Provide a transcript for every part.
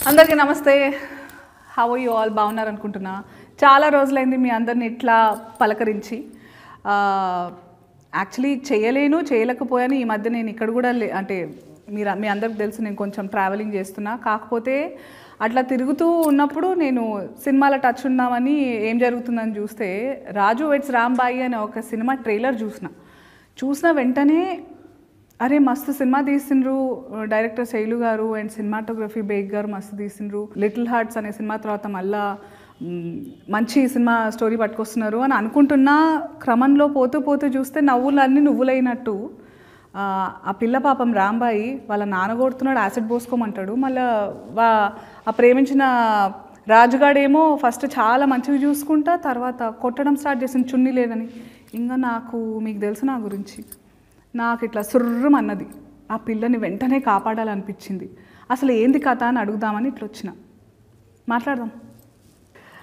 అందరికీ నమస్తే. How are you all? బాగున్నారు అనుకుంటున్నా. చాలా రోజులైంది మీ అందరిని ఇట్లా పలకరించి. యాక్చువల్లీ చేయలేకపోయాను. ఈ మధ్య నేను ఇక్కడ కూడా అంటే మీ అందరికి తెలుసు నేను కొంచెం ట్రావెలింగ్ చేస్తున్నా. కాకపోతే అట్లా తిరుగుతూ ఉన్నప్పుడు నేను సినిమాల టచ్ ఉన్నామని ఏం జరుగుతుందని చూస్తే రాజు వెడ్స్ రాంబాయి అనే ఒక సినిమా ట్రైలర్ చూసిన వెంటనే అరే మస్తు సినిమా తీసిండ్రు డైరెక్టర్ శైలు గారు అండ్ సినిమాటోగ్రఫీ బేగ్ గారు మస్తు తీసిండ్రు. లిటిల్ హార్ట్స్ అనే సినిమా తర్వాత మళ్ళా మంచి సినిమా స్టోరీ పట్టుకొస్తున్నారు అని అనుకుంటున్న క్రమంలో పోతూ చూస్తే నవ్వులన్నీ నువ్వులైనట్టు ఆ పిల్ల పాపం రాంబాయి వాళ్ళ నాన్న కొడుతున్నాడు, యాసిడ్ పోసుకోమంటాడు. మళ్ళీ ఆ ప్రేమించిన రాజుగాడేమో ఫస్ట్ చాలా మంచిగా చూసుకుంటా తర్వాత కొట్టడం స్టార్ట్ చేసింది చున్నీ లేదని. ఇంకా మీకు తెలుసు నా గురించి, నాకు ఇట్లా సుర్రమన్నది. ఆ పిల్లని వెంటనే కాపాడాలనిపించింది. అసలు ఏంది కథ అని అడుగుదామని ఇట్లా వచ్చిన. మాట్లాడదాం.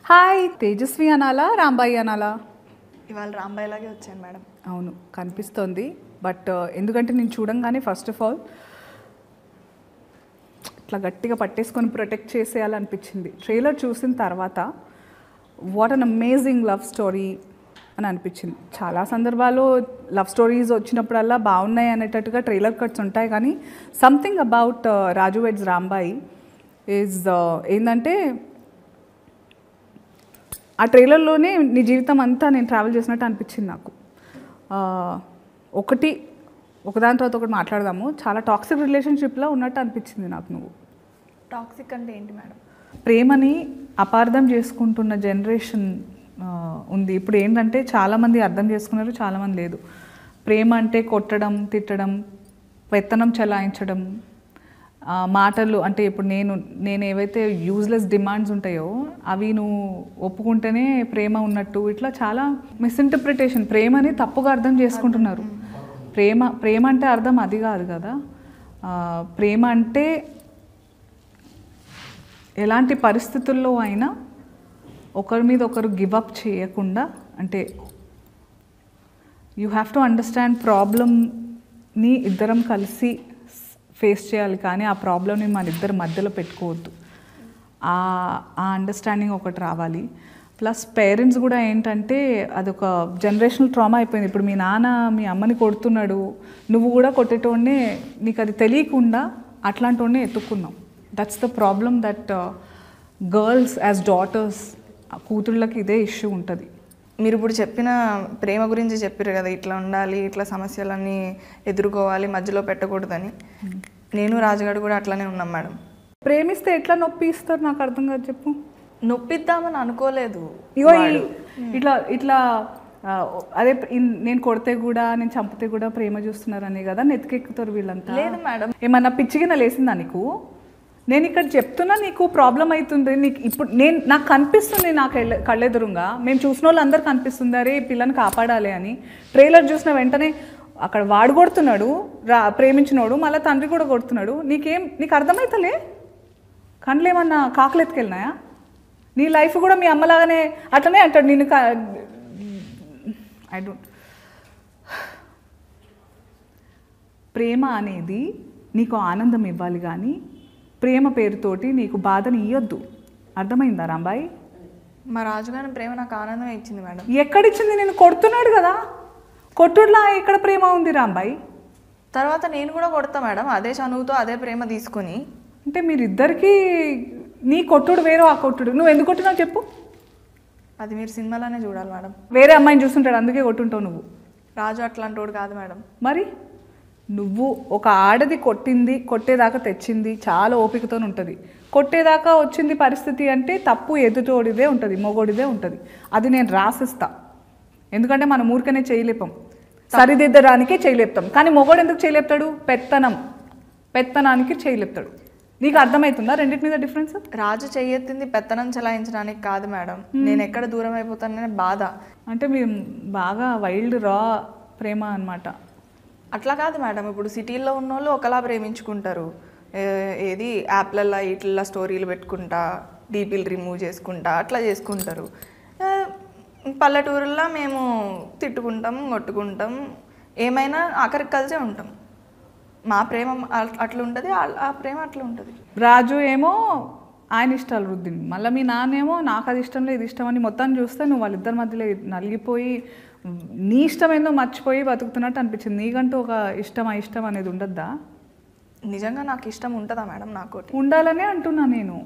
హాయ్, తేజస్వి అనాలా రాంబాయి అనాలా? ఇవాళ రాంబాయిలాగే వచ్చాను మేడం. అవును కనిపిస్తోంది. బట్ ఎందుకంటే నేను చూడంగానే ఫస్ట్ ఆఫ్ ఆల్ ఇట్లా గట్టిగా పట్టేసుకొని ప్రొటెక్ట్ చేసేయాలనిపించింది. ట్రైలర్ చూసిన తర్వాత what an amazing love story అని అనిపించింది. చాలా సందర్భాల్లో లవ్ స్టోరీస్ వచ్చినప్పుడల్లా బాగున్నాయి అనేటట్టుగా ట్రైలర్ కట్స్ ఉంటాయి. కానీ something about Raju weds Rambai is ఏంటంటే ఆ ట్రైలర్లోనే నీ జీవితం అంతా నేను ట్రావెల్ చేసినట్టు అనిపించింది నాకు. ఒకదాని తర్వాత ఒకటి మాట్లాడదాము. చాలా టాక్సిక్ రిలేషన్షిప్లో ఉన్నట్టు అనిపించింది నాకు. నువ్వు టాక్సిక్ అంటే ఏంటి మేడం? ప్రేమని అపార్థం చేసుకుంటున్న జనరేషన్ ఉంది ఇప్పుడు. ఏంటంటే చాలామంది అర్థం చేసుకున్నారు, చాలామంది లేదు. ప్రేమ అంటే కొట్టడం, తిట్టడం, పెత్తనం చెలాయించడం, మాటలు అంటే ఇప్పుడు నేను ఏవైతే యూజ్లెస్ డిమాండ్స్ ఉంటాయో అవి నువ్వు ఒప్పుకుంటేనే ప్రేమ ఉన్నట్టు, ఇట్లా చాలా మిస్ఇంటర్ప్రిటేషన్. ప్రేమని తప్పుగా అర్థం చేసుకుంటున్నారు. ప్రేమ అంటే అర్థం అది కాదు కదా. ప్రేమ అంటే ఎలాంటి పరిస్థితుల్లో అయినా ఒకరి మీద ఒకరు గివప్ చేయకుండా, అంటే యూ హ్యావ్ టు అండర్స్టాండ్ ప్రాబ్లమ్ని ఇద్దరం కలిసి ఫేస్ చేయాలి. కానీ ఆ ప్రాబ్లమ్ని మన ఇద్దరి మధ్యలో పెట్టుకోవద్దు. ఆ అండర్స్టాండింగ్ ఒకటి రావాలి. ప్లస్ పేరెంట్స్ కూడా ఏంటంటే అదొక జనరేషనల్ ట్రామా అయిపోయింది. ఇప్పుడు మీ నాన్న మీ అమ్మని కొడుతున్నాడు, నువ్వు కూడా కొట్టేటోడినే, నీకు అది తెలియకుండా అట్లాంటి వాడిని ఎత్తుక్కున్నావు. That's the problem that girls as daughters, కూతుళ్ళకి ఇదే ఇష్యూ ఉంటుంది. మీరు ఇప్పుడు చెప్పిన ప్రేమ గురించి చెప్పారు కదా, ఇట్లా ఉండాలి, ఇట్లా సమస్యలన్నీ ఎదుర్కోవాలి, మధ్యలో పెట్టకూడదని. నేను రాజుగాడు కూడా అట్లానే ఉన్నాం మేడం. ప్రేమిస్తే ఎట్లా నొప్పి ఇస్తారు నాకు అర్థం కాదు, చెప్పు. నొప్పిద్దామని అనుకోలేదు. ఇగో ఇట్లా అదే నేను కొడితే కూడా నేను చంపితే కూడా ప్రేమ చూస్తున్నారని కదా నెత్తికెక్కుతారు వీళ్ళంతా. లేదు మేడం, ఏమన్నా పిచ్చిగిన లేసిందా నీకు? నేను ఇక్కడ చెప్తున్నా నీకు ప్రాబ్లం అవుతుంది. నీకు ఇప్పుడు నాకు కనిపిస్తుంది, నాకు కళ్ళెదురుగా మేము చూసిన వాళ్ళు అందరు కనిపిస్తుంది అరే పిల్లని కాపాడాలి అని. ట్రైలర్ చూసిన వెంటనే అక్కడ వాడు కొడుతున్నాడు, ప్రేమించినోడు, మళ్ళీ తండ్రి కూడా కొడుతున్నాడు. నీకు అర్థమవుతలే? కళ్ళు ఏమన్నా కాకులు ఎత్తుకెళ్ళినాయా? నీ లైఫ్ కూడా మీ అమ్మలాగానే అట్లనే అంటాడు నేను. I don't. ప్రేమ అనేది నీకు ఆనందం ఇవ్వాలి కానీ ప్రేమ పేరుతోటి నీకు బాధని ఇవ్వద్దు. అర్థమైందా రాంబాయి? మా రాజుగారి ప్రేమ నాకు ఆనందం ఇచ్చింది మేడం. ఎక్కడిచ్చింది? నేను కొడుతున్నాడు కదా, కొట్టుడులా ఎక్కడ ప్రేమ ఉంది రాంబాయి? తర్వాత నేను కూడా కొడతా మేడం, అదే చనువుతో అదే ప్రేమ తీసుకొని. అంటే మీరిద్దరికీ నీ కొట్టుడు వేరు, ఆ కొట్టుడు. నువ్వు ఎందుకు కొట్టినావు చెప్పు? అది మీరు సినిమాలోనే చూడాలి మేడం. వేరే అమ్మాయిని చూస్తుంటాడు అందుకే కొట్టుంటావు నువ్వు. రాజు అట్లాంటి వాడు కాదు మేడం. మరి నువ్వు ఒక ఆడది కొట్టేదాకా తెచ్చింది చాలా ఓపికతో ఉంటుంది. కొట్టేదాకా వచ్చింది పరిస్థితి అంటే తప్పు ఎదుటోడిదే ఉంటుంది, మొగోడిదే ఉంటుంది. అది నేను రాసిస్తా. ఎందుకంటే మనం ఊరికనే చేయలేపాం, సరిదిద్దడానికే చేయలేపుతాం. కానీ మొగోడు ఎందుకు చేయలేపుతాడు? పెత్తనానికి చేయలేపుతాడు. నీకు అర్థమవుతుందా రెండింటి మీద డిఫరెన్స్? రాజు చెయ్యెత్తింది పెత్తనం చలాయించడానికి కాదు మేడం, నేను ఎక్కడ దూరం అయిపోతాననే బాధ. అంటే మీరు బాగా వైల్డ్ రా ప్రేమ అనమాట. అట్లా కాదు మేడం, ఇప్పుడు సిటీల్లో ఉన్న వాళ్ళు ఒకలా ప్రేమించుకుంటారు. ఏది యాప్లల్లో ఇట్లా స్టోరీలు పెట్టుకుంటా, డీపీలు రిమూవ్ చేసుకుంటా అట్లా చేసుకుంటారు. పల్లెటూరుల్లో మేము తిట్టుకుంటాం, కొట్టుకుంటాం, ఏమైనా ఆఖరికి కలిసే ఉంటాం. మా ప్రేమ అట్లా ఉంటుంది, ఆ ప్రేమ అట్లా ఉంటుంది. రాజు ఏమో ఆయన ఇష్టాలు వృద్ధిని, మళ్ళీ మీ నాన్నేమో నాకు అది ఇష్టం లేదు, ఇది ఇష్టం అని మొత్తం చూస్తే నువ్వు వాళ్ళిద్దరి మధ్యలో నలిగిపోయి నీ ఇష్టం ఏందో మర్చిపోయి బతుకుతున్నట్టు అనిపించింది. నీకంటూ ఒక ఇష్టం ఇష్టం అనేది ఉండద్దా? నిజంగా నాకు ఇష్టం ఉంటుందా మేడం? నాకోటి ఉండాలనే అంటున్నా నేను.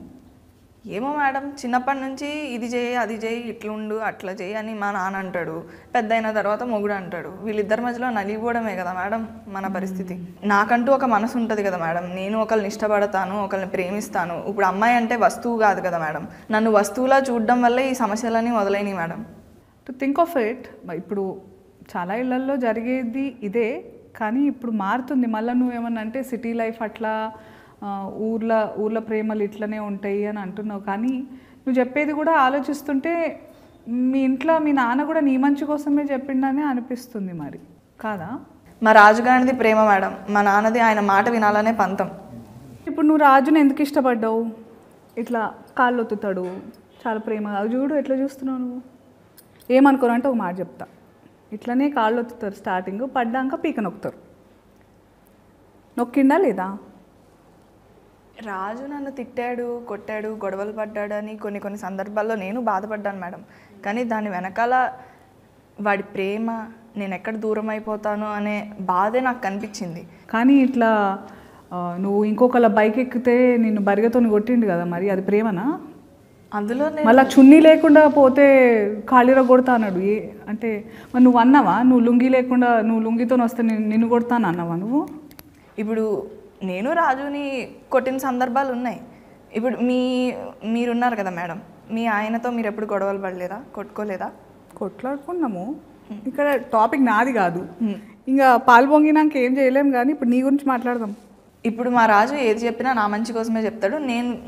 ఏమో మేడం, చిన్నప్పటి నుంచి ఇది చేయి అది చేయి ఇట్లుండు అట్లా చేయి అని మా నాన్న అంటాడు, పెద్ద అయిన తర్వాత మొగుడు అంటాడు. వీళ్ళిద్దరి మధ్యలో నలిగిపోవడమే కదా మేడం మన పరిస్థితి. నాకంటూ ఒక మనసు ఉంటుంది కదా మేడం, నేను ఒకరిని ఇష్టపడతాను, ఒకరిని ప్రేమిస్తాను. ఇప్పుడు అమ్మాయి అంటే వస్తువు కాదు కదా మేడం, నన్ను వస్తువులా చూడడం వల్లే ఈ సమస్యలన్నీ మొదలైనవి madam. To think of it, ఇప్పుడు చాలా ఇళ్లల్లో జరిగేది ఇదే, కానీ ఇప్పుడు మారుతుంది. మళ్ళీ నువ్వేమన్నా అంటే సిటీ లైఫ్ అట్లా ఊర్ల ప్రేమలు ఇట్లనే ఉంటాయి అని అంటున్నావు, కానీ నువ్వు చెప్పేది కూడా ఆలోచిస్తుంటే మీ ఇంట్లో మీ నాన్న కూడా నీ మంచి కోసమే చెప్పిండని అనిపిస్తుంది. మరి కాదా? మా రాజుగారిది ప్రేమ మేడం, మా నాన్నది ఆయన మాట వినాలనే పంతం. ఇప్పుడు నువ్వు రాజుని ఎందుకు ఇష్టపడ్డావు? ఇట్లా కాళ్ళు ఒత్తుతాడు, చాలా ప్రేమగా, చూడు ఎట్లా చూస్తున్నావు నువ్వు. ఏమనుకోరు అంటే ఒక మాట చెప్తా, ఇట్లనే కాళ్ళు ఒత్తుతారు, స్టార్టింగ్ పడ్డాక పీక నొక్కుతారు. నొక్కిండా లేదా? రాజు నన్ను తిట్టాడు, కొట్టాడు, గొడవలు పడ్డాడు అని కొన్ని సందర్భాల్లో నేను బాధపడ్డాను మేడం. కానీ దాని వెనకాల వాడి ప్రేమ, నేను ఎక్కడ దూరం అయిపోతాను అనే బాధే నాకు కనిపించింది. కానీ ఇట్లా నువ్వు ఇంకొకళ్ళ బైక్ ఎక్కితే నిన్ను బరిగతో కొట్టిండు కదా, మరి అది ప్రేమనా? అందులో మళ్ళీ చున్నీ లేకుండా పోతే ఖాళీలో కొడతా అన్నాడు. అంటే మరి నువ్వు అన్నావా, నువ్వు లుంగి లేకుండా నువ్వు లుంగితో వస్తే నిన్ను కొడతాను అన్నావా నువ్వు? ఇప్పుడు నేను రాజుని కొట్టిన సందర్భాలు ఉన్నాయి. ఇప్పుడు మీరున్నారు కదా మేడం, మీ ఆయనతో మీరు ఎప్పుడు గొడవలు పడలేదా, కొట్టుకోలేదా? కొట్లాడుకున్నాము. ఇక్కడ టాపిక్ నాది కాదు, ఇంకా పాలు పొంగినాక ఏం చేయలేము, కానీ ఇప్పుడు నీ గురించి మాట్లాడదాం. ఇప్పుడు మా రాజు ఏది చెప్పినా నా మంచి కోసమే చెప్తాడు,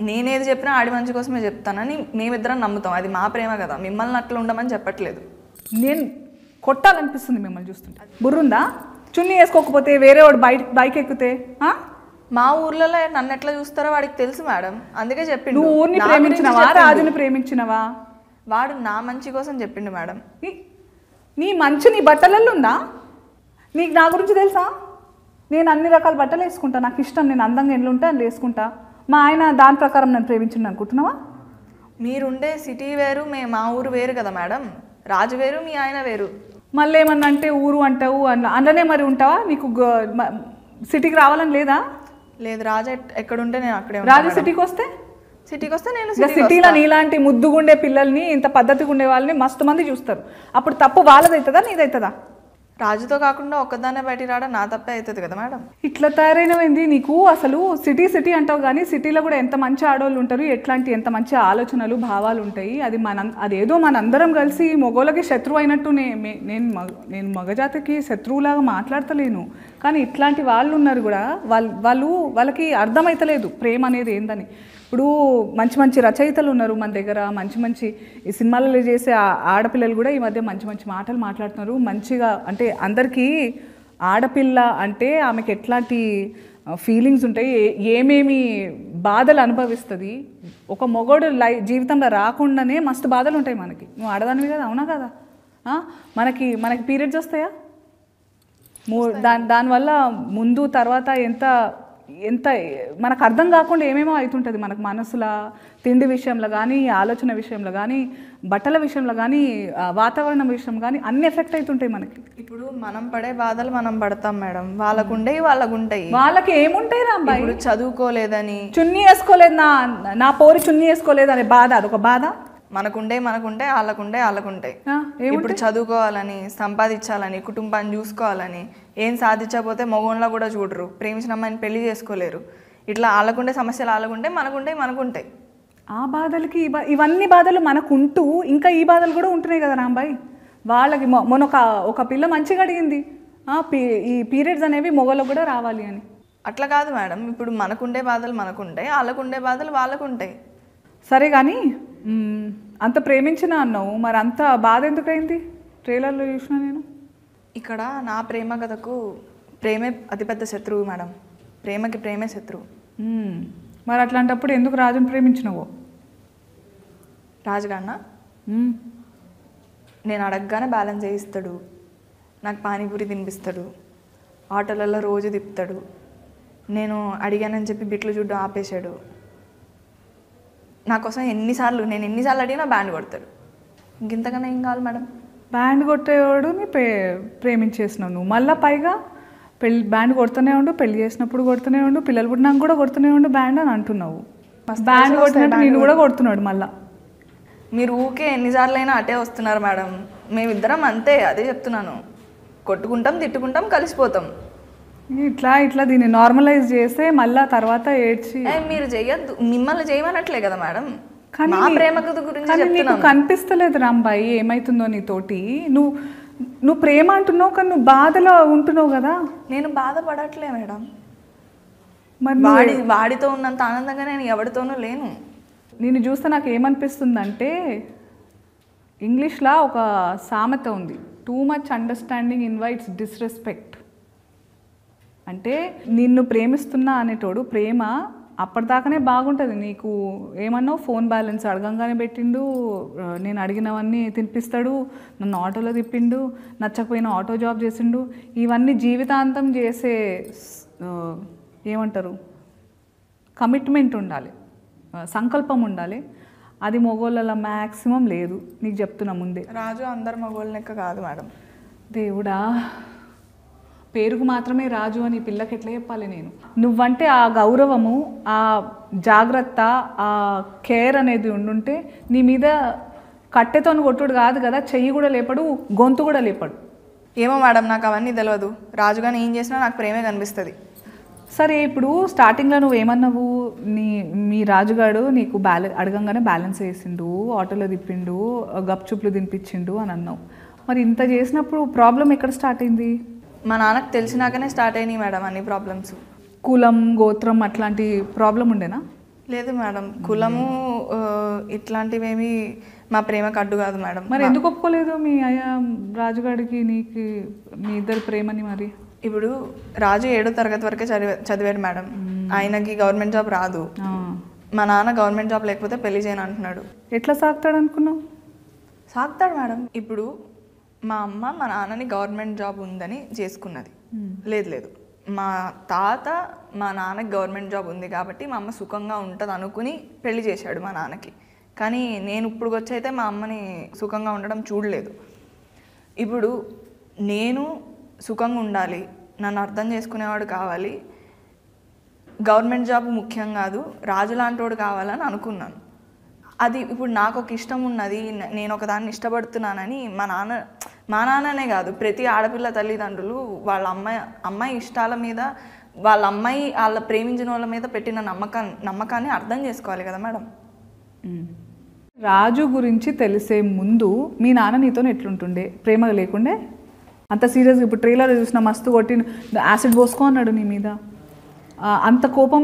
నేనేది చెప్పినా ఆడి మంచి కోసమే చెప్తానని మేమిద్దరం నమ్ముతాం. అది మా ప్రేమ కదా, మిమ్మల్ని అట్లా ఉండమని చెప్పట్లేదు. నేను కొట్టాలనిపిస్తుంది మిమ్మల్ని చూస్తుంటే. బుర్రుందా? చున్నీ వేసుకోకపోతే వేరే వాడు బైక్ ఎక్కితే? మా ఊర్లలో నన్ను ఎట్లా చూస్తారో వాడికి తెలుసు మేడం, అందుకే చెప్పిండు. నువ్వు ఊరిని ప్రేమించినవా, రాజుని ప్రేమించినవా? వాడు నా మంచి కోసం చెప్పిండు మేడం. నీ మంచి నీ బట్టలలో ఉందా? నీకు నా గురించి తెలుసా? నేను అన్ని రకాల బట్టలు వేసుకుంటా, నాకు ఇష్టం, నేను అందంగా ఎన్ని ఉంటే అన్ని వేసుకుంటా. మా ఆయన దాని ప్రకారం నన్ను ప్రేమించిండు అనుకుంటున్నావా? మీరుండే సిటీ వేరు, మా ఊరు వేరు కదా మేడం. రాజు వేరు, మీ ఆయన వేరు. మళ్ళీ ఏమన్నా అంటే ఊరు అంటావు, అందులోనే మరి ఉంటావా? నీకు సిటీకి రావాలని లేదా? లేదు, రాజు ఎక్కడుంటే నేను అక్కడే. రాజు సిటీకి వస్తే నేను సిటీలో నీలాంటి ముద్దుగుండే పిల్లల్ని, ఇంత పద్ధతిగా ఉండే వాళ్ళని మస్తు మంది చూస్తారు. అప్పుడు తప్పు వాళ్ళదవుతుందా నీదవుతుందా? రాజుతో కాకుండా ఒక్కదాన్నే బయటికి రావడం నా తప్పే అవుతుంది కదా మేడం. ఇట్లా తయారైనవింది నీకు. అసలు సిటీ అంటావు, కానీ సిటీలో కూడా ఎంత మంచి ఆడవాళ్ళు ఉంటారు, ఎంత మంచి ఆలోచనలు భావాలు ఉంటాయి. అదేదో మనందరం కలిసి మగోళ్ళకి శత్రువు అయినట్టు నేను మగజాతికి శత్రువులాగా మాట్లాడతలేను, కానీ ఇట్లాంటి వాళ్ళు ఉన్నారు కూడా. వాళ్ళకి అర్థమైతలేదు ప్రేమ అనేది ఏందని. ఇప్పుడు మంచి రచయితలు ఉన్నారు మన దగ్గర, మంచి ఈ సినిమాలలో చేసే ఆడపిల్లలు కూడా ఈ మధ్య మంచి మాటలు మాట్లాడుతున్నారు మంచిగా. అంటే అందరికీ ఆడపిల్ల అంటే ఆమెకి ఎట్లాంటి ఫీలింగ్స్ ఉంటాయి, ఏమేమి బాధలు అనుభవిస్తుంది, ఒక మొగోడు జీవితంలో రాకుండానే మస్తు బాధలు ఉంటాయి మనకి. నువ్వు ఆడదానివి కదా, అవునా కదా? మనకి పీరియడ్స్ వస్తాయా? దానివల్ల ముందు తర్వాత ఎంత మనకు అర్థం కాకుండా ఏమేమో అవుతుంటుంది మనకు మనసులో. తిండి విషయంలో కానీ, ఆలోచన విషయంలో కానీ, బట్టల విషయంలో కానీ, వాతావరణం విషయం కానీ అన్ని ఎఫెక్ట్ అవుతుంటాయి మనకి. ఇప్పుడు మనం పడే బాధలు మనం పడతాం మేడం, వాళ్ళకుంటాయి. వాళ్ళకి ఏముంటాయి రా అబ్బాయి? ఇప్పుడు చదువుకోలేదని, చున్నీ వేసుకోలేదు, నా పోరి చున్నీ వేసుకోలేదు అనే బాధ, అదొక బాధ. మనకుంటాయి వాళ్ళకుంటాయి. ఇప్పుడు చదువుకోవాలని, సంపాదించాలని, కుటుంబాన్ని చూసుకోవాలని, ఏం సాధించకపోతే మగోన్లా కూడా చూడరు, ప్రేమించిన అమ్మాయిని పెళ్లి చేసుకోలేరు. ఇట్లా వాళ్ళకుండే సమస్యలు వాళ్ళకుంటాయి, మనకుంటాయి. ఆ బాధలకి ఇవన్నీ బాధలు మనకుంటూ ఇంకా ఈ బాధలు కూడా ఉంటున్నాయి కదా రాంబాయ్. వాళ్ళకి మొన్న ఒక పిల్ల మంచిగా అడిగింది, ఈ పీరియడ్స్ అనేవి మొగలకు కూడా రావాలి అని. అట్లా కాదు మేడం, ఇప్పుడు మనకుండే బాధలు మనకుంటాయి, వాళ్ళకుండే బాధలు వాళ్ళకుంటాయి. సరే కానీ అంత ప్రేమించిన అన్నావు, మరి అంత బాధ ఎందుకైంది? ట్రైలర్లో చూసిన నేను. ఇక్కడ నా ప్రేమ కథకు ప్రేమే అతిపెద్ద శత్రువు మేడం, ప్రేమే శత్రువు. మరి అట్లాంటప్పుడు ఎందుకు రాజుని ప్రేమించినవో? రాజుగాన్న నేను అడగగానే బ్యాలెన్స్ చేయిస్తాడు, నాకు పానీపూరి తినిపిస్తాడు, ఆటోలలో రోజు తిప్పుతాడు, నేను అడిగానని చెప్పి బిట్లు చూడ్డం ఆపేశాడు. నా కోసం నేను ఎన్నిసార్లు అడిగినా బ్యాండ్ కొడతాడు. ఇంకెంతకన్నా ఏం కావాలి మేడం? బ్యాండ్ కొట్టేవాడుని ప్రేమించేసినావు నువ్వు, మళ్ళీ పైగా బ్యాండ్ కొడుతూనే ఉండు, పెళ్లి చేసినప్పుడు కొడుతూనే ఉండు, పిల్లలు పుట్టినాక కూడా కొడుతూనే ఉండు బ్యాండ్ అని అంటున్నావు. బ్యాండ్ కొట్టినట్టు నేను కూడా కొడుతున్నాడు మళ్ళీ. మీరు ఊకే ఎన్నిసార్లు అయినా అటే వస్తున్నారు మేడం. మేమిద్దరం అంతే, అదే చెప్తున్నాను. కొట్టుకుంటాం, తిట్టుకుంటాం, కలిసిపోతాం. ఇట్లా దీన్ని నార్మలైజ్ చేస్తే మళ్ళీ తర్వాత ఏడ్చి మీరు చెయ్యొద్దు. మిమ్మల్ని చేయమనట్లే కదా మేడం, కానీ మా ప్రేమ గురించి నీకు కనిపిస్తలేదు రాంబాయి ఏమైతుందో నీతోటి. నువ్వు ప్రేమ అంటున్నావు కానీ నువ్వు బాధలో ఉంటున్నావు కదా. నేను బాధపడట్లే మేడం. మరి వాడితో ఉన్నంత ఆనందంగా నేను ఎవరితోనూ లేను. నేను చూస్తే నాకు ఏమనిపిస్తుందంటే ఇంగ్లీష్లో ఒక సామెత ఉంది, too much understanding invites disrespect. అంటే నిన్ను ప్రేమిస్తున్నా అనేటోడు ప్రేమ అప్పటిదాకానే బాగుంటుంది. నీకు ఏమన్నావు, ఫోన్ బ్యాలెన్స్ అడగంగానే పెట్టిండు, నేను అడిగినవన్నీ తినిపిస్తాడు, నన్ను ఆటోలో తిప్పిండు, నచ్చకపోయినా ఆటో జాబ్ చేసిండు. ఇవన్నీ జీవితాంతం చేసే ఏమంటారు కమిట్మెంట్ ఉండాలి, సంకల్పం ఉండాలి. అది మగోళ్ళ మ్యాక్సిమం లేదు, నీకు చెప్తున్నా ముందే. రాజు అందరు మగోళ్ళ లెక్క కాదు మేడం. దేవుడా, పేరుకు మాత్రమే రాజు అని పిల్లకి ఎట్లా చెప్పాలి నేను? నువ్వంటే ఆ గౌరవము, ఆ జాగ్రత్త, ఆ కేర్ అనేది ఉండుంటే నీ మీద కట్టెతో కొట్టుడు కాదు కదా, చెయ్యి కూడా లేపడు, గొంతు కూడా లేపడు. ఏమో మేడం, నాకు అవన్నీ తెలియదు. రాజుగాని ఏం చేసినా నాకు ప్రేమే కనిపిస్తుంది. సరే, ఇప్పుడు స్టార్టింగ్లో నువ్వు ఏమన్నావు, మీ రాజుగాడు నీకు అడగంగానే బ్యాలెన్స్ వేసిండు, ఆటోలో తిప్పిండు, గప్చుప్లు తినిపించిండు అని అన్నావు. మరి ఇంత చేసినప్పుడు ప్రాబ్లం ఎక్కడ స్టార్ట్ అయింది? మా నాన్నకు తెలిసినాకనే స్టార్ట్ అయినాయి మేడం అన్ని ప్రాబ్లమ్స్. కులం, గోత్రం అట్లాంటి ప్రాబ్లం ఉండేనా? లేదు మేడం, కులము ఇట్లాంటివేమీ మా ప్రేమకు అడ్డు కాదు మేడం. మరి ఎందుకు ఒప్పుకోలేదు మీ అయ్యా రాజుగాడికి నీకు మీ ఇద్దరు ప్రేమని? మరి ఇప్పుడు రాజు 7వ తరగతి వరకే చదివాడు మేడం. ఆయనకి గవర్నమెంట్ జాబ్ రాదు. మా నాన్న గవర్నమెంట్ జాబ్ లేకపోతే పెళ్లి చేయను అంటున్నాడు. ఎట్లా సాగుతాడు అనుకున్నావు? సాగుతాడు మేడం. ఇప్పుడు మా అమ్మ మా నాన్నని గవర్నమెంట్ జాబ్ ఉందని చేసుకున్నది. లేదు, మా తాత మా నాన్నకి గవర్నమెంట్ జాబ్ ఉంది కాబట్టి మా అమ్మ సుఖంగా ఉంటుంది అనుకుని పెళ్లి చేశాడు మా నాన్నకి. కానీ నేను ఇప్పుడు వచ్చి అయితే మా అమ్మని సుఖంగా ఉండడం చూడలేదు. ఇప్పుడు నేను సుఖంగా ఉండాలి, నన్ను అర్థం చేసుకునేవాడు కావాలి, గవర్నమెంట్ జాబ్ ముఖ్యం కాదు, రాజు లాంటోడు కావాలని అనుకున్నాను. అది ఇప్పుడు నాకు ఒక ఇష్టం ఉన్నది, నేను ఒక దాన్ని ఇష్టపడుతున్నానని మా నాన్ననే కాదు, ప్రతి ఆడపిల్ల తల్లిదండ్రులు వాళ్ళ అమ్మాయి ఇష్టాల మీద, వాళ్ళ అమ్మాయి వాళ్ళ ప్రేమించిన వాళ్ళ మీద పెట్టిన నమ్మకాన్ని అర్థం చేసుకోవాలి కదా మేడం. రాజు గురించి తెలిసే ముందు మీ నాన్న నీతో ఎట్లుంటుండే? ప్రేమ లేకుండే? అంత సీరియస్గా ఇప్పుడు ట్రైలర్ చూసిన మస్తు కొట్టి యాసిడ్ పోసుకో అన్నాడు నీ మీద, అంత కోపం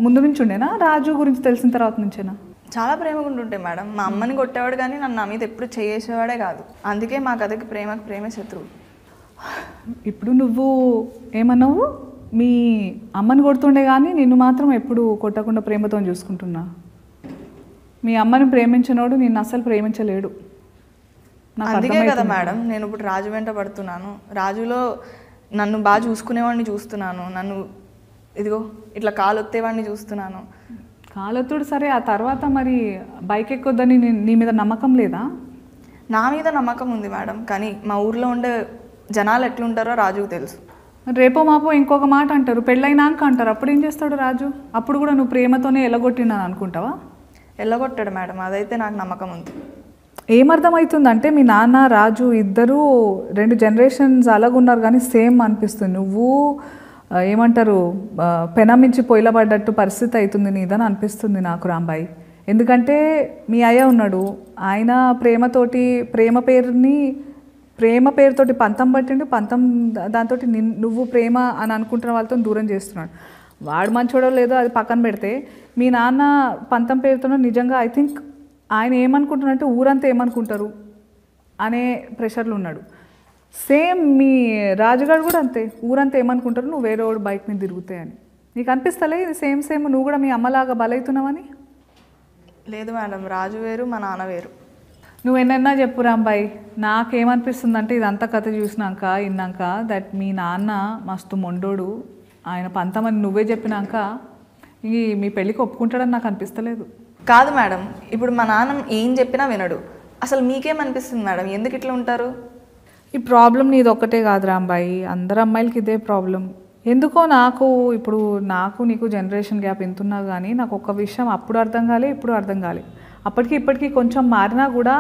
ముందు నుంచి ఉండేనా రాజు గురించి తెలిసిన తర్వాత నుంచేనా? చాలా ప్రేమగా ఉంటుంటే మేడం. మా అమ్మని కొట్టేవాడు కానీ నన్ను నా మీద ఎప్పుడు చేసేవాడే కాదు. అందుకే మా కథకి ప్రేమే శత్రువు. ఇప్పుడు నువ్వు ఏమన్నావు, మీ అమ్మని కొడుతుండే కానీ నిన్ను మాత్రం ఎప్పుడు కొట్టకుండా ప్రేమతో చూసుకుంటున్నా. మీ అమ్మని ప్రేమించినోడు నిన్ను అసలు ప్రేమించలేడు. అందుకే కదా మేడం నేను ఇప్పుడు రాజు వెంట పడుతున్నాను. రాజులో నన్ను బాగా చూసుకునేవాడిని చూస్తున్నాను, నన్ను ఇదిగో ఇట్లా కాలొత్తేవాడిని చూస్తున్నాను. కాలొత్తుడు సరే, ఆ తర్వాత మరి బైక్ ఎక్కొద్దని నీ మీద నమ్మకం లేదా? నా మీద నమ్మకం ఉంది మేడం, కానీ మా ఊర్లో ఉండే జనాలు ఎట్లుంటారో రాజుకు తెలుసు. రేపో మాపో ఇంకొక మాట అంటారు, పెళ్ళైనాక అంటారు, అప్పుడు ఏం చేస్తాడు రాజు? అప్పుడు కూడా నువ్వు ప్రేమతోనే ఎల్లగొట్టినాను అనుకుంటావా? ఎల్లగొట్టాడు మేడం, అదైతే నాకు నమ్మకం ఉంది. ఏమర్థమవుతుందంటే మీ నాన్న రాజు ఇద్దరు 2 జనరేషన్స్ అలాగున్నారు కానీ సేమ్ అనిపిస్తుంది. నువ్వు ఏమంటారు పెనమించి పొయ్యిలబడ్డట్టు పరిస్థితి అవుతుంది నీదని అనిపిస్తుంది నాకు రాంబాయి. ఎందుకంటే మీ అయ్య ఉన్నాడు, ఆయన ప్రేమ పేరుతోటి పంతం పట్టిండు, దాంతో నువ్వు ప్రేమ అని అనుకుంటున్న వాళ్ళతో దూరం చేస్తున్నాడు. వాడు మంచోడో లేదో అది పక్కన పెడితే మీ నాన్న పంతం పేరుతో నిజంగా ఐ థింక్ ఆయన ఏమనుకుంటున్నారంటే ఊరంతా ఏమనుకుంటారు అనే ప్రెషర్లు ఉన్నాడు. సేమ్ మీ రాజుగాడు కూడా అంతే, ఊరంతా ఏమనుకుంటారు నువ్వు వేరే వాడు బైక్ మీద తిరుగుతాయని. నీకు అనిపిస్తలే ఇది సేమ్ నువ్వు కూడా మీ అమ్మలాగా బలవుతున్నావని? లేదు మేడం, రాజు వేరు మా నాన్న వేరు. నువ్వు ఎన్నైనా చెప్పు రాంబాయి, నాకేమనిపిస్తుంది అంటే ఇదంతా కథ విన్నాక దట్ మీ నాన్న మస్తు మొండోడు, ఆయన పంతమని నువ్వే చెప్పినాక మీ పెళ్ళికి ఒప్పుకుంటాడని నాకు అనిపిస్తలేదు. కాదు మేడం, ఇప్పుడు మా నాన్న ఏం చెప్పినా వినడు. అసలు మీకేమనిపిస్తుంది మేడం, ఎందుకు ఇట్లా ఉంటారు? ఈ ప్రాబ్లం నీది ఒక్కటే కాదు రాంబాయి, అందరు అమ్మాయిలకి ఇదే ప్రాబ్లం. ఎందుకో నాకు నీకు జనరేషన్ గ్యాప్ ఎంతున్నా కానీ నాకు ఒక్క విషయం అప్పుడు అర్థం కాలే, ఇప్పుడు అర్థం కాలే. అప్పటికి ఇప్పటికీ కొంచెం మారినా కూడా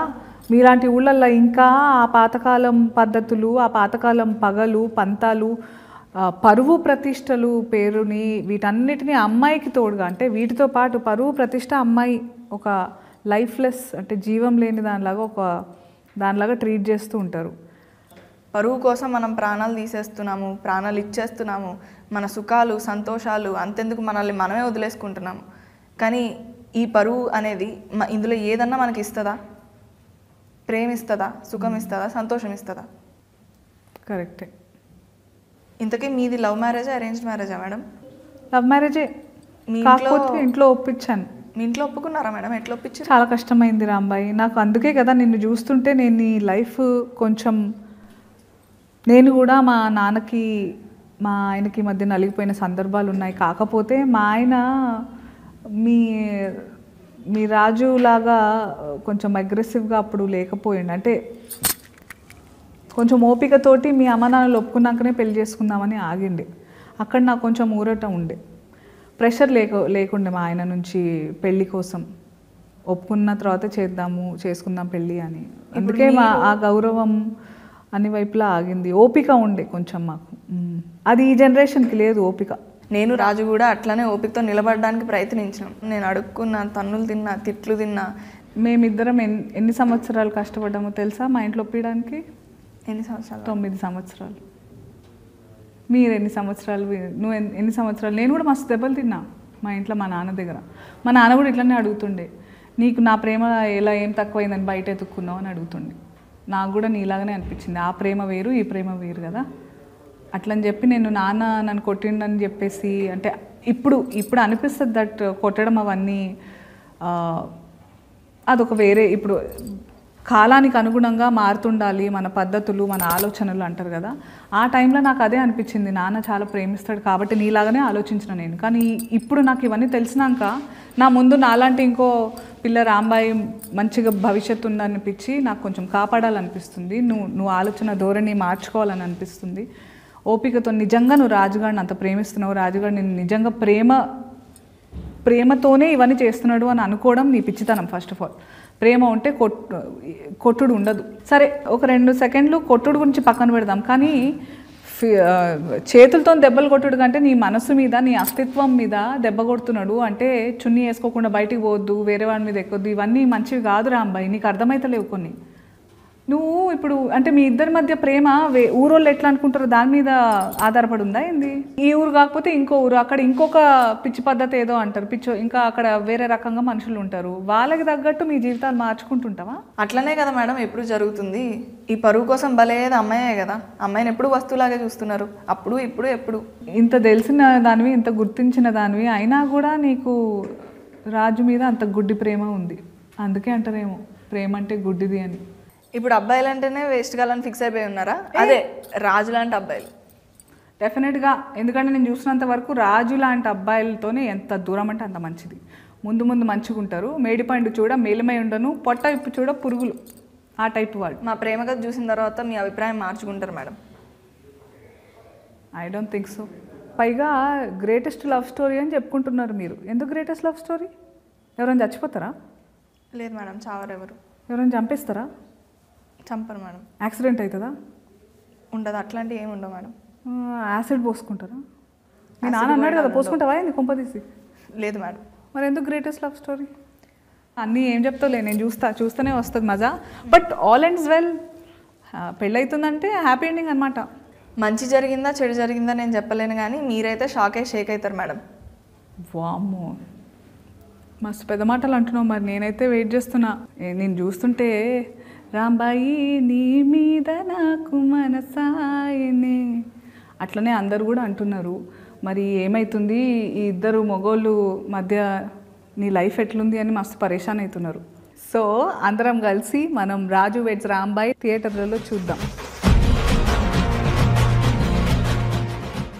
మీలాంటి ఊళ్ళల్లో ఇంకా ఆ పాతకాలం పద్ధతులు, ఆ పాతకాలం పగలు పంతాలు, పరువు ప్రతిష్టలు పేరుని వీటన్నిటిని అమ్మాయికి తోడుగా, అంటే వీటితో పాటు పరువు ప్రతిష్ట అమ్మాయి ఒక లైఫ్లెస్, అంటే జీవం లేని దానిలాగా ట్రీట్ చేస్తూ ఉంటారు. పరువు కోసం మనం ప్రాణాలు తీసేస్తున్నాము, ప్రాణాలు ఇచ్చేస్తున్నాము, మన సుఖాలు సంతోషాలు అంతెందుకు మనల్ని మనమే వదిలేసుకుంటున్నాము. కానీ ఈ పరువు అనేది ఇందులో ఏదన్నా మనకి ఇస్తుందా? ప్రేమ ఇస్తుందా? సుఖం ఇస్తుందా? సంతోషం ఇస్తుందా? కరెక్టే. ఇంతకీ మీది లవ్ మ్యారేజా అరేంజ్డ్ మ్యారేజా మేడం? లవ్ మ్యారేజే. కాకపోతే ఇంట్లో ఒప్పించాను. మీ ఇంట్లో ఒప్పుకున్నారా మేడం? ఎట్లా ఒప్పించారు? చాలా కష్టమైంది రాంబాయి నాకు. అందుకే కదా నిన్ను చూస్తుంటే నేను ఈ లైఫ్ కొంచెం, నేను కూడా మా నాన్నకి మా ఆయనకి మధ్య నలిగిపోయిన సందర్భాలు ఉన్నాయి. కాకపోతే మా ఆయన మీ రాజులాగా కొంచెం అగ్రెసివ్గా అప్పుడు లేకపోయిండు. అంటే కొంచెం ఓపికతోటి మీ అమ్మ నాన్నలు ఒప్పుకున్నాకనే పెళ్లి చేసుకుందామని ఆగిండి. అక్కడ నాకు కొంచెం ఊరట ఉండే, ప్రెషర్ లేకుండే మా ఆయన నుంచి పెళ్ళి కోసం. ఒప్పుకున్న తర్వాత చేసుకుందాం పెళ్ళి అని. అందుకే ఆ గౌరవం అన్ని వైపులా ఆగింది. ఓపిక ఉండే కొంచెం మాకు. అది ఈ జనరేషన్కి లేదు ఓపిక. నేను రాజు కూడా అట్లనే ఓపికతో నిలబడడానికి ప్రయత్నించాను. నేను అడుక్కున్నా, తన్నులు తిన్నా, తిట్లు తిన్నా. మేమిద్దరం ఎన్ని సంవత్సరాలు కష్టపడ్డామో తెలుసా మా ఇంట్లో ఒప్పించడానికి? ఎన్ని సంవత్సరాలు? 9 సంవత్సరాలు. మీరు ఎన్ని సంవత్సరాలు, నువ్వు ఎన్ని సంవత్సరాలు? నేను కూడా మస్తు దెబ్బలు తిన్నా మా ఇంట్లో మా నాన్న దగ్గర. మా నాన్న కూడా ఇట్లనే అడుగుతుండే, నీకు నా ప్రేమ ఏం తక్కువైందని బయట ఎత్తుక్కున్నావు అని అడుగుతుండే. నాకు కూడా నీలాగానే అనిపించింది, ఆ ప్రేమ వేరు ఈ ప్రేమ వేరు కదా అట్లని చెప్పి. నేను నాన్న నన్ను కొట్టిండని చెప్పేసి, అంటే ఇప్పుడు అనిపిస్తుంది దట్ కొట్టడం అవన్నీ అదొక వేరే, ఇప్పుడు కాలానికి అనుగుణంగా మారుతుండాలి మన పద్ధతులు మన ఆలోచనలు అంటారు కదా. ఆ టైంలో నాకు అదే అనిపించింది, నాన్న చాలా ప్రేమిస్తాడు కాబట్టి నీలాగానే ఆలోచించిన నేను. కానీ ఇప్పుడు నాకు ఇవన్నీ తెలిసినాక నా ముందు నాలాంటి ఇంకో పిల్ల రాంబాయి మంచిగా భవిష్యత్తు ఉందనిపించి నాకు కొంచెం కాపాడాలనిపిస్తుంది. నువ్వు ఆలోచన ధోరణి మార్చుకోవాలని అనిపిస్తుంది. ఓపికతో నిజంగా నువ్వు రాజుగాడిని అంత ప్రేమిస్తున్నావు, రాజుగాడు నేను నిజంగా ప్రేమతోనే ఇవన్నీ చేస్తున్నాడు అని అనుకోవడం నీ పిచ్చితనం. ఫస్ట్ ఆఫ్ ఆల్ ప్రేమ ఉంటే కొట్టుడు ఉండదు. సరే ఒక 2 సెకండ్లు కొట్టుడు గురించి పక్కన పెడదాం, కానీ చేతులతో దెబ్బలు కొట్టుడు కంటే నీ మనసు మీద నీ అస్తిత్వం మీద దెబ్బ కొడుతున్నాడు. అంటే చున్నీ వేసుకోకుండా బయటికి పోవద్దు, వేరే వాడి మీద ఎక్కొద్దు, ఇవన్నీ మంచివి కాదు రాంబాయి. నీకు అర్థమైతలేవు కొన్ని. నువ్వు ఇప్పుడు అంటే మీ ఇద్దరి మధ్య ప్రేమ ఊరోళ్ళు ఎట్లా అనుకుంటారో దాని మీద ఆధారపడి ఉందా ఏంది? ఈ ఊరు కాకపోతే ఇంకో ఊరు, అక్కడ ఇంకొక పిచ్చి పద్ధతి ఏదో అంటారు, ఇంకా అక్కడ వేరే రకంగా మనుషులు ఉంటారు. వాళ్ళకి తగ్గట్టు మీ జీవితాలు మార్చుకుంటుంటావా? అట్లనే కదా మేడం ఎప్పుడు జరుగుతుంది. ఈ పరువు కోసం బలేది అమ్మాయే కదా, అమ్మాయిని ఎప్పుడు వస్తువులాగే చూస్తున్నారు, అప్పుడు ఇప్పుడు ఎప్పుడు. ఇంత తెలిసిన దానివి, ఇంత గుర్తించిన దానివి అయినా కూడా నీకు రాజు మీద అంత గుడ్డి ప్రేమ ఉంది. అందుకే అంటారేమో ప్రేమ అంటే గుడ్డిది అని. ఇప్పుడు అబ్బాయిలు అంటేనే వేస్ట్ కాలని ఫిక్స్ అయిపోయి ఉన్నారా? అదే రాజు లాంటి అబ్బాయిలు డెఫినెట్గా. ఎందుకంటే నేను చూసినంత వరకు రాజు లాంటి అబ్బాయిలతోనే ఎంత దూరం అంటే అంత మంచిది. ముందు మంచిగా ఉంటారు. మేడిపండు చూడ మేలిమై ఉండను, పొట్ట ఇప్పు చూడ పురుగులు, ఆ టైప్ వాడు. మా ప్రేమ కథ చూసిన తర్వాత మీ అభిప్రాయం మార్చుకుంటారు madam? I don't think so. పైగా గ్రేటెస్ట్ లవ్ స్టోరీ అని చెప్పుకుంటున్నారు మీరు. ఎందుకు గ్రేటెస్ట్ లవ్ స్టోరీ? ఎవరైనా చచ్చిపోతారా? లేదు మేడం, చావరు. ఎవరైనా చంపేస్తారా? చంపరు మేడం. యాక్సిడెంట్ అవుతుందా? ఉండదు, అట్లాంటివి ఏమి ఉండవు మేడం. యాసిడ్ పోసుకుంటారా? మీ నాన్న అన్నాడు కదా పోసుకుంటావా ఏంది కొంపదీసి? లేదు మేడం. మరి ఎందుకు గ్రేటెస్ట్ లవ్ స్టోరీ? అన్నీ ఏం చెప్తావులే, నేను చూస్తూనే వస్తుంది మజా. But all ends well. పెళ్ళవుతుందంటే హ్యాపీ ఎండింగ్ అనమాట. మంచి జరిగిందా చెడు జరిగిందా నేను చెప్పలేను, కానీ మీరైతే షేక్ అవుతారు మేడం. వామ్మో, మస్తు పెద్ద మాటలు అంటున్నావు. మరి నేనైతే వెయిట్ చేస్తున్నా. నేను చూస్తుంటే రాంబాయి నీ మీద నాకు మనసాయనే అట్లనే అందరు కూడా అంటున్నారు. మరి ఏమవుతుంది ఈ ఇద్దరు మగోళ్ళు మధ్య, నీ లైఫ్ ఎట్లుంది అని మస్తు పరేషాన్ అవుతున్నారు. సో అందరం కలిసి మనం రాజు వెడ్స్ రాంబాయి థియేటర్లలో చూద్దాం.